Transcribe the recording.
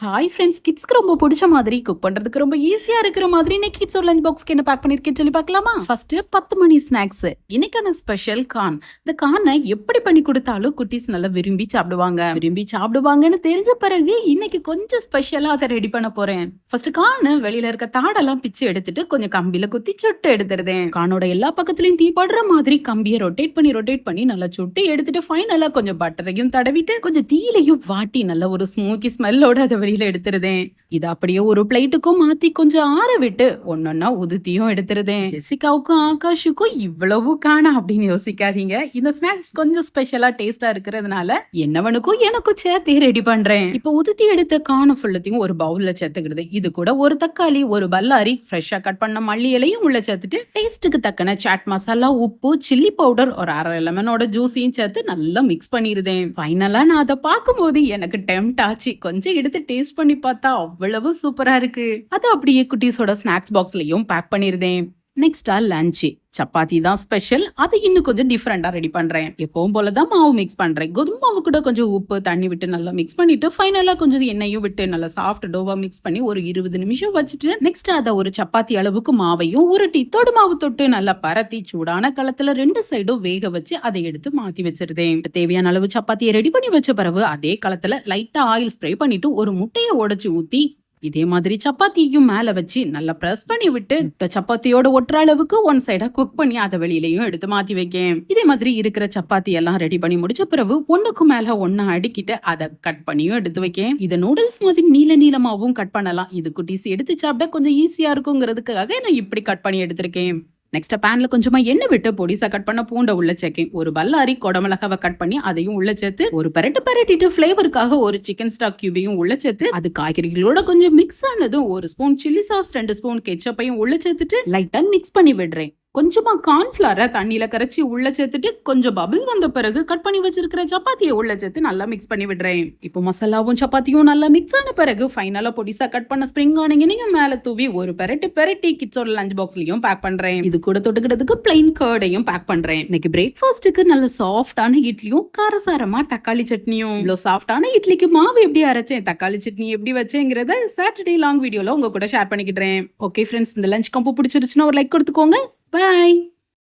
Hi friends, கிட்ஸ்க்கு ரொம்ப பிடிச்ச மாதிரி குக் பண்றதுக்கு ரொம்ப ஈஸியா இருக்கிற மாதிரி இன்னைக்கு கிட்ஸோட லஞ்ச் பாக்ஸ்க்கு என்ன பேக் பண்ணிருக்கேன்னு சொல்லி பார்க்கலாமா? ஃபர்ஸ்ட் 10 மணி ஸ்நாக்ஸ். இன்னைக்கான ஸ்பெஷல் கார்ன். இந்த கார்னை எப்படி பண்ணி கொடுத்தாலும் குட்டீஸ் நல்லா விரும்பி சாப்பிடுவாங்கன்னு தெரிஞ்ச பிறகு இன்னைக்கு கொஞ்சம் ஸ்பெஷலா அதை ரெடி பண்ண போறேன். ஃபர்ஸ்ட் கார்ன் வெளியில இருக்க தாடெல்லாம் பிச்சு எடுத்துட்டு கொஞ்சம் கம்பியில குத்தி சுட்டு எடுத்துருதேன். கார்னோட எல்லா பக்கத்துலயும் தீ படுற மாதிரி கம்பியை ரொட்டேட் பண்ணி நல்லா சுட்டு எடுத்துட்டு ஃபைனலா கொஞ்சம் பட்டரையும் தடவிட்டு கொஞ்சம் தீயிலையும் வாட்டி நல்ல ஒரு ஸ்மோக்கி ஸ்மெல்லோட அதை வெளியில எடுத்துருதேன். இது அப்படியே ஒரு பிளேட்டுக்கும் மாத்தி கொஞ்சம் ஆற விட்டு ஒன்னொன்னா உதுத்தியும் எடுத்துருதேன். ஜெசிகாவுக்கும் ஆகாஷுக்கும் இவ்வளவு காணா அப்படின்னு யோசிக்காதீங்க. இந்த ஸ்நாக்ஸ் கொஞ்சம் ஸ்பெஷலா டேஸ்டா இருக்கிறதுனால என்னவனுக்கும் எனக்கும் சேர்த்து ரெடி பண்றேன். இப்ப உதுத்தி எடுத்த காண ஃபுல்லத்தையும் ஒரு பவுல்ல சேர்த்துக்கிடுது. இது கூட ஒரு தக்காளி, ஒரு பல்லாரி, ஃப்ரெஷ்ஷா கட் பண்ண மல்லி இலையும் உள்ள சேர்த்துட்டு டேஸ்ட்டுக்கு தக்கன சாட் மசாலா, உப்பு, சில்லி பவுடர், ஒரு அரை லெமனோட ஜூஸையும் சேர்த்து நல்லா மிக்ஸ் பண்ணிருதேன். ஃபைனலா நான் அதை பார்க்கும்போது எனக்கு டெம்ட் ஆச்சு. கொஞ்சம் எடுத்து டேஸ்ட் பண்ணி பார்த்தா அவ்வளவு சூப்பரா இருக்கு. அது அப்படியே குட்டீஸோட ஸ்நாக்ஸ் பாக்ஸ்லயும் பேக் பண்ணிருந்தேன். நெக்ஸ்டா லஞ்ச். சப்பாத்தி தான் ஸ்பெஷல். அது இன்னும் கொஞ்சம் டிஃப்ரெண்டா ரெடி பண்றேன். எப்பவும் போலதான் மாவு மிக்ஸ் பண்றேன். கோதுமை மாவு கூட கொஞ்சம் உப்பு தண்ணி விட்டு நல்லா மிக்ஸ் பண்ணிட்டு ஃபைனலா கொஞ்சம் எண்ணெயும் விட்டு நல்லா சாஃப்ட் டோவா மிக்ஸ் பண்ணி ஒரு 20 நிமிஷம் வச்சுட்டு நெக்ஸ்ட் அதை ஒரு சப்பாத்தி அளவுக்கு மாவையும் உருட்டி தொடு மாவு தொட்டு நல்லா பரத்தி சூடான களத்துல 2 சைடும் வேக வச்சு அதை எடுத்து மாத்தி வச்சிருந்தேன். தேவையான அளவு சப்பாத்தியை ரெடி பண்ணி வச்ச பிறகு அதே களத்துல லைட்டா ஆயில் ஸ்ப்ரே பண்ணிட்டு ஒரு முட்டையை உடைச்சு ஊத்தி இதே மாதிரி சப்பாத்தியும் மேல வச்சு நல்லா பிரஸ் பண்ணி விட்டு சப்பாத்தியோட ஒட்டுற அளவுக்கு ஒன் சைடா குக் பண்ணி அதை வெளியிலயும் எடுத்து மாத்தி வைக்கேன். இதே மாதிரி இருக்கிற சப்பாத்தி எல்லாம் ரெடி பண்ணி முடிச்ச பிறகு ஒண்ணுக்கு மேல ஒன்னா அடுக்கிட்டு அதை கட் பண்ணியும் எடுத்து வைக்கேன். இதை நூடுல்ஸ் மாதிரி நீளமாவும் கட் பண்ணலாம். இது குட்டீஸ் எடுத்து சாப்பிட கொஞ்சம் ஈஸியா இருக்குங்கிறதுக்காக நான் இப்படி கட் பண்ணி எடுத்திருக்கேன். நெக்ஸ்ட் பேன்ல கொஞ்சமா எண்ணெய் விட்டு பொடிசா கட் பண்ண பூண்டை உள்ள சேர்க்கேன். ஒரு பல்லாரி கொடமிளகாவை கட் பண்ணி அதையும் உள்ள சேர்த்து ஒரு பரட்டிட்டு ஃபிளேவருக்காக ஒரு சிக்கன் ஸ்டாக் கியூபையும் உள்ள சேர்த்து அது காய்கறிகளோட கொஞ்சம் மிக்ஸ் ஆனதும் ஒரு ஸ்பூன் சில்லி சாஸ், 2 ஸ்பூன் கெச்சப்பையும் உள்ள சேர்த்துட்டு லைட்டா மிக்ஸ் பண்ணி விடுறேன். கொஞ்சமா கார்ன்ஃபிளவரை தண்ணியில கரைச்சி உள்ள சேர்த்துட்டு கொஞ்சம் பபிள் வந்த பிறகு கட் பண்ணி வச்சிருக்கிற சப்பாத்தியை உள்ள சேர்த்து நல்லா மிக்ஸ் பண்ணி விடுறேன். இப்போ மசாலாவும் சப்பாத்தியும் நல்லா மிக்ஸ் ஆன பிறகு ஃபைனலா பொடிசா கட் பண்ண ஸ்ப்ரிங் ஆனியனையும் மேல தூவி ஒரு பெரட்டி கிட்ஸோட லஞ்ச் பாக்ஸ்லயும் பேக் பண்றேன். இது கூட தொட்டுக்கிறதுக்கு பிளைன் கர்டையும் பேக் பண்றேன். இன்னைக்கு பிரேக்ஃபாஸ்ட்டுக்கு நல்ல சாஃப்டான இட்லியும் காரசாரமா தக்காளி சட்னியும். இவ்வளவு சாஃப்டான இட்லிக்கு மாவு எப்படி அரைச்சேன், தக்காளி சட்னி எப்படி வச்சேங்கிறத சாட்டர்டே லாங் வீடியோல உங்க கூட ஷேர் பண்ணிக்கிறேன். ஓகே ஃப்ரெண்ட்ஸ், இந்த லஞ்ச் காம்போ பிடிச்சிருச்சுன்னா ஒரு லைக் கொடுத்துக்கோங்க. Bye.